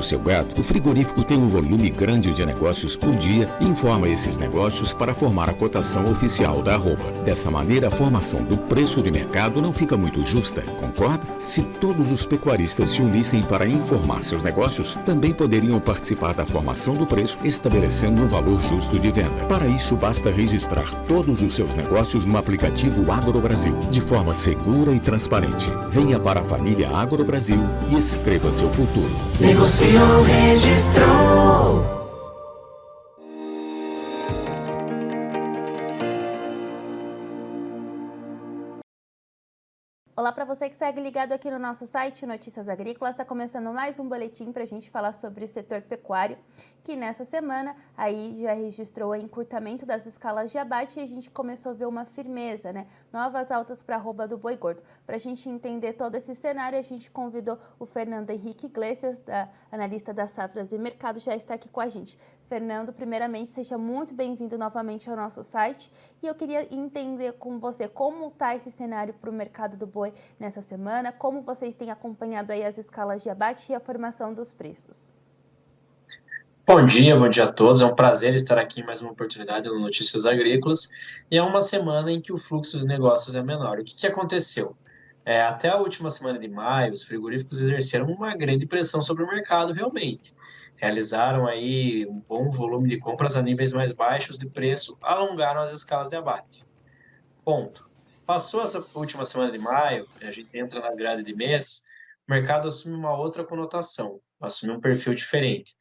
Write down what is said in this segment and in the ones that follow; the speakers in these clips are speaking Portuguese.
do seu gado, o frigorífico tem um volume grande de negócios por dia e informa esses negócios para formar a cotação oficial da arroba. Dessa maneira, a formação do preço de mercado não fica muito justa, concorda? Se todos os pecuaristas se unissem para informar seus negócios, também poderiam participar da formação do preço, estabelecendo um valor justo de venda. Para isso, basta registrar todos os seus negócios no aplicativo AgroBrasil, de forma segura e transparente. Venha para a família AgroBrasil e escreva seu futuro. Negociou, registrou. Olá para você que segue ligado aqui no nosso site Notícias Agrícolas. Está começando mais um boletim para a gente falar sobre o setor pecuário, que nessa semana aí já registrou o encurtamento das escalas de abate e a gente começou a ver uma firmeza, né? Novas altas para a arroba do boi gordo. Para a gente entender todo esse cenário, a gente convidou o Fernando Henrique Iglesias, analista das safras e mercado, já está aqui com a gente. Fernando, primeiramente, seja muito bem-vindo novamente ao nosso site e eu queria entender com você como está esse cenário para o mercado do boi nessa semana, como vocês têm acompanhado aí as escalas de abate e a formação dos preços. Bom dia a todos. É um prazer estar aqui em mais uma oportunidade no Notícias Agrícolas e é uma semana em que o fluxo de negócios é menor. O que aconteceu? Até a última semana de maio, os frigoríficos exerceram uma grande pressão sobre o mercado realmente. Realizaram aí um bom volume de compras a níveis mais baixos de preço, alongaram as escalas de abate. Ponto. Passou essa última semana de maio, a gente entra na virada de mês, o mercado assume uma outra conotação, assume um perfil diferente.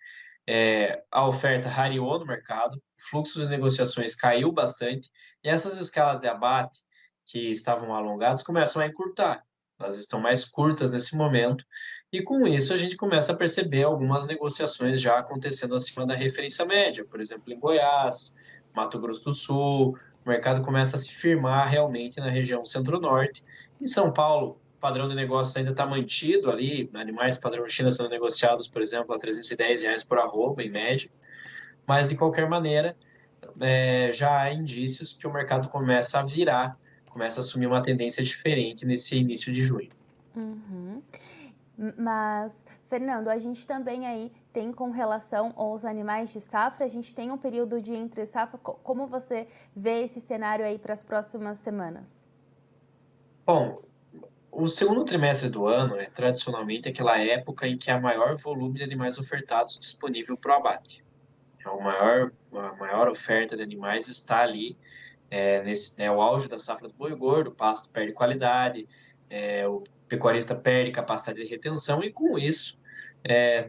A oferta rareou no mercado, o fluxo de negociações caiu bastante e essas escalas de abate que estavam alongadas começam a encurtar. Elas estão mais curtas nesse momento e com isso a gente começa a perceber algumas negociações já acontecendo acima da referência média, por exemplo, em Goiás, Mato Grosso do Sul. O mercado começa a se firmar realmente na região centro-norte. Em São Paulo, o padrão de negócios ainda está mantido ali, animais padrão China sendo negociados, por exemplo, a R$310 por arroba, em média. Mas, de qualquer maneira, já há indícios que o mercado começa a virar, começa a assumir uma tendência diferente nesse início de junho. Uhum. Mas, Fernando, a gente também aí tem com relação aos animais de safra, a gente tem um período de entre safra, como você vê esse cenário aí para as próximas semanas? Bom, o segundo trimestre do ano é tradicionalmente aquela época em que há maior volume de animais ofertados disponível para o abate. A maior oferta de animais está ali, o auge da safra do boi gordo, o pasto perde qualidade, o pecuarista perde capacidade de retenção e, com isso,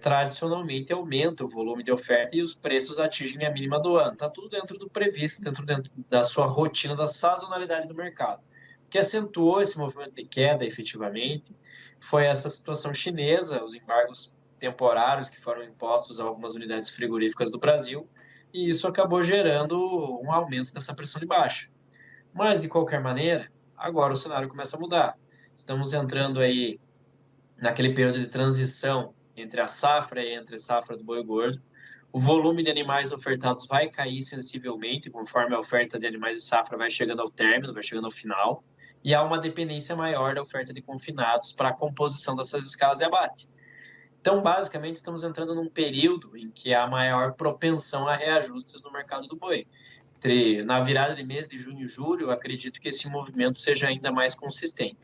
tradicionalmente aumenta o volume de oferta e os preços atingem a mínima do ano. Está tudo dentro do previsto, dentro da sua rotina, da sazonalidade do mercado. O que acentuou esse movimento de queda, efetivamente, foi essa situação chinesa, os embargos temporários que foram impostos a algumas unidades frigoríficas do Brasil, e isso acabou gerando um aumento dessa pressão de baixa. Mas, de qualquer maneira, agora o cenário começa a mudar. Estamos entrando aí naquele período de transição entre a safra e entre a safra do boi gordo. O volume de animais ofertados vai cair sensivelmente conforme a oferta de animais de safra vai chegando ao término, vai chegando ao final, e há uma dependência maior da oferta de confinados para a composição dessas escalas de abate. Então, basicamente, estamos entrando num período em que há maior propensão a reajustes no mercado do boi. Na virada de mês de junho e julho, eu acredito que esse movimento seja ainda mais consistente.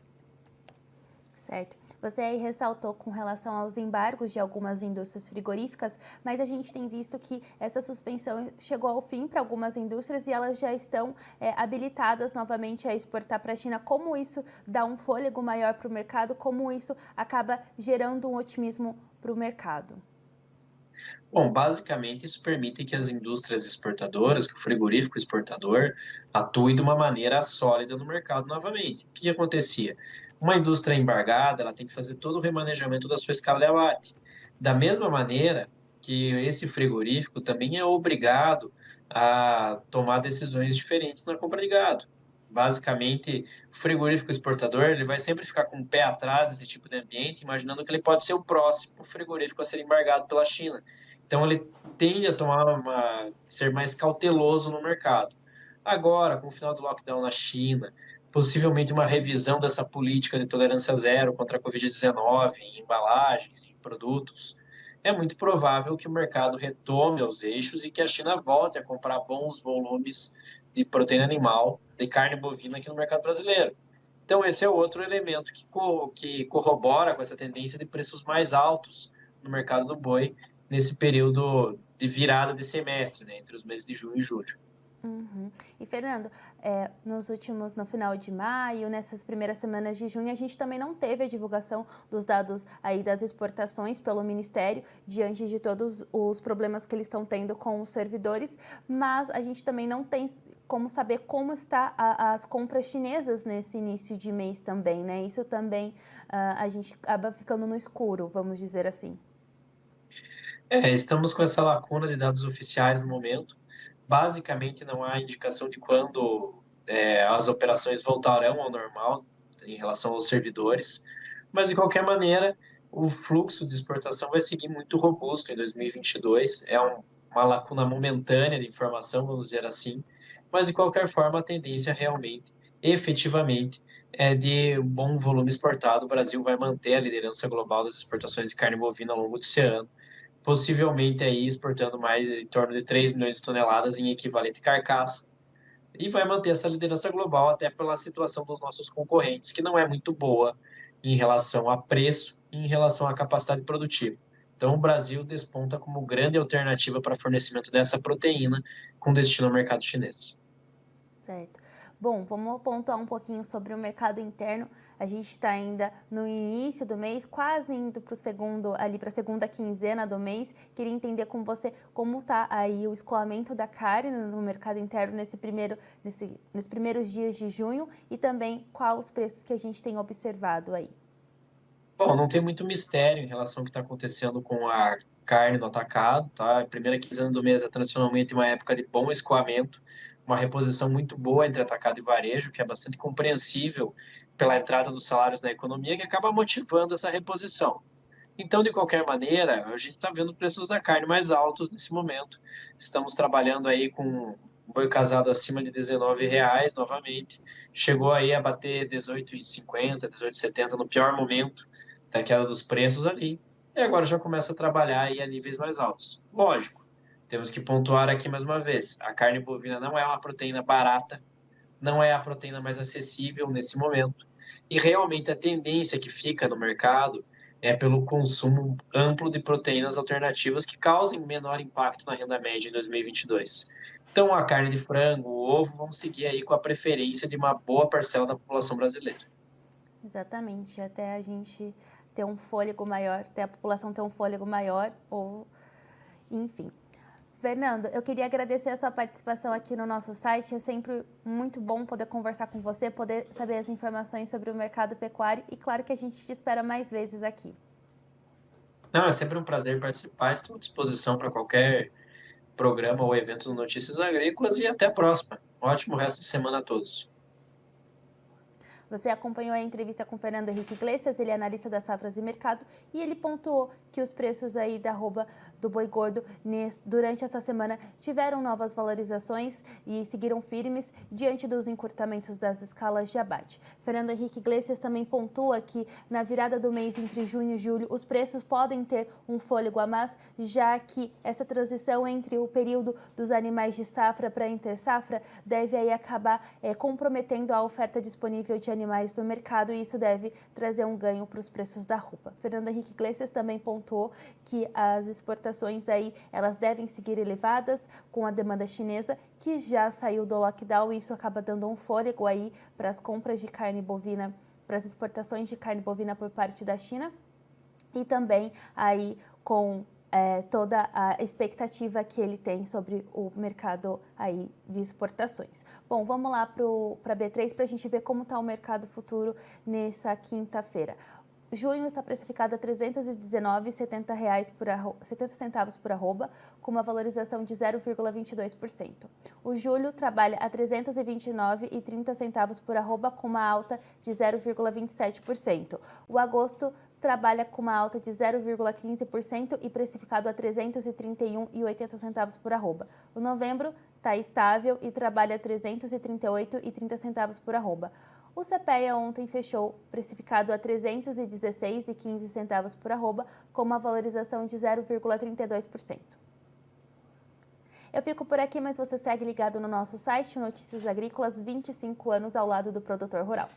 Certo. Você aí ressaltou com relação aos embargos de algumas indústrias frigoríficas, mas a gente tem visto que essa suspensão chegou ao fim para algumas indústrias e elas já estão habilitadas novamente a exportar para a China. Como isso dá um fôlego maior para o mercado? Como isso acaba gerando um otimismo para o mercado? Bom, basicamente isso permite que as indústrias exportadoras, que o frigorífico exportador, atue de uma maneira sólida no mercado novamente. O que acontecia? Uma indústria embargada, ela tem que fazer todo o remanejamento da sua escala de abate. Da mesma maneira que esse frigorífico também é obrigado a tomar decisões diferentes na compra de gado. Basicamente, o frigorífico exportador ele vai sempre ficar com o pé atrás desse tipo de ambiente, imaginando que ele pode ser o próximo frigorífico a ser embargado pela China. Então, ele tende a ser mais cauteloso no mercado. Agora, com o final do lockdown na China, possivelmente uma revisão dessa política de tolerância zero contra a Covid-19 em embalagens, em produtos, é muito provável que o mercado retome aos eixos e que a China volte a comprar bons volumes de proteína animal, de carne bovina aqui no mercado brasileiro. Então, esse é outro elemento que corrobora com essa tendência de preços mais altos no mercado do boi nesse período de virada de semestre, né, entre os meses de junho e julho. Uhum. E Fernando, no final de maio, nessas primeiras semanas de junho, a gente também não teve a divulgação dos dados aí das exportações pelo Ministério, diante de todos os problemas que eles estão tendo com os servidores, mas a gente também não tem como saber como está as compras chinesas nesse início de mês também, né? Isso também a gente acaba ficando no escuro, vamos dizer assim. Estamos com essa lacuna de dados oficiais no momento. Basicamente, não há indicação de quando as operações voltarão ao normal em relação aos servidores, mas, de qualquer maneira, o fluxo de exportação vai seguir muito robusto em 2022. Uma lacuna momentânea de informação, vamos dizer assim, mas, de qualquer forma, a tendência realmente, efetivamente, é de um bom volume exportado. O Brasil vai manter a liderança global das exportações de carne bovina ao longo desse ano, possivelmente aí exportando mais em torno de 3 milhões de toneladas em equivalente carcaça, e vai manter essa liderança global até pela situação dos nossos concorrentes, que não é muito boa em relação a preço e em relação à capacidade produtiva. Então, o Brasil desponta como grande alternativa para fornecimento dessa proteína com destino ao mercado chinês. Certo. Bom, vamos pontuar um pouquinho sobre o mercado interno. A gente está ainda no início do mês, quase indo para a segunda quinzena do mês. Queria entender com você como está aí o escoamento da carne no mercado interno nesses primeiros dias de junho e também quais os preços que a gente tem observado aí. Bom, não tem muito mistério em relação ao que está acontecendo com a carne no atacado, tá? A primeira quinzena do mês é tradicionalmente uma época de bom escoamento, uma reposição muito boa entre atacado e varejo, que é bastante compreensível pela entrada dos salários na economia, que acaba motivando essa reposição. Então, de qualquer maneira, a gente está vendo preços da carne mais altos nesse momento. Estamos trabalhando aí com um boi casado acima de R$19 novamente. Chegou aí a bater R$18,50, R$18,70 no pior momento da queda dos preços ali. E agora já começa a trabalhar aí a níveis mais altos. Lógico, temos que pontuar aqui mais uma vez. A carne bovina não é uma proteína barata, não é a proteína mais acessível nesse momento. E realmente a tendência que fica no mercado é pelo consumo amplo de proteínas alternativas que causem menor impacto na renda média em 2022. Então, a carne de frango, o ovo vão seguir aí com a preferência de uma boa parcela da população brasileira. Exatamente, até a gente ter um fôlego maior, até a população ter um fôlego maior, ou enfim. Fernando, eu queria agradecer a sua participação aqui no nosso site. É sempre muito bom poder conversar com você, poder saber as informações sobre o mercado pecuário e claro que a gente te espera mais vezes aqui. Não, é sempre um prazer participar. Estou à disposição para qualquer programa ou evento do Notícias Agrícolas e até a próxima. Um ótimo resto de semana a todos. Você acompanhou a entrevista com Fernando Henrique Iglesias, ele é analista das safras e mercado, e ele pontuou que os preços aí da arroba do boi gordo durante essa semana tiveram novas valorizações e seguiram firmes diante dos encurtamentos das escalas de abate. Fernando Henrique Iglesias também pontua que na virada do mês entre junho e julho os preços podem ter um fôlego a mais, já que essa transição entre o período dos animais de safra para intersafra deve aí acabar comprometendo a oferta disponível de animais no mercado e isso deve trazer um ganho para os preços da arroba. Fernando Henrique Iglesias também pontuou que as exportações aí elas devem seguir elevadas com a demanda chinesa que já saiu do lockdown e isso acaba dando um fôlego aí para as compras de carne bovina, para as exportações de carne bovina por parte da China e também aí com toda a expectativa que ele tem sobre o mercado aí de exportações. Bom, vamos lá para a B3 para a gente ver como está o mercado futuro nessa quinta-feira. Junho está precificado a R$ 319,70 por arroba, com uma valorização de 0,22%. O julho trabalha a R$ 329,30 por arroba, com uma alta de 0,27%. O agosto trabalha com uma alta de 0,15% e precificado a R$ 331,80 por arroba. O novembro está estável e trabalha a R$ 338,30 por arroba. O CPEA ontem fechou precificado a R$ 316,15 por arroba, com uma valorização de 0,32%. Eu fico por aqui, mas você segue ligado no nosso site Notícias Agrícolas, 25 anos ao lado do produtor rural.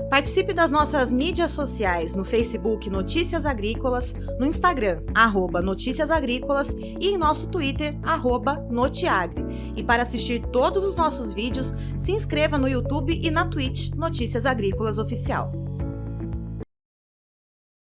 Participe das nossas mídias sociais no Facebook Notícias Agrícolas, no Instagram @Notícias Agrícolas e em nosso Twitter @Notiagre. E para assistir todos os nossos vídeos, se inscreva no YouTube e na Twitch Notícias Agrícolas Oficial.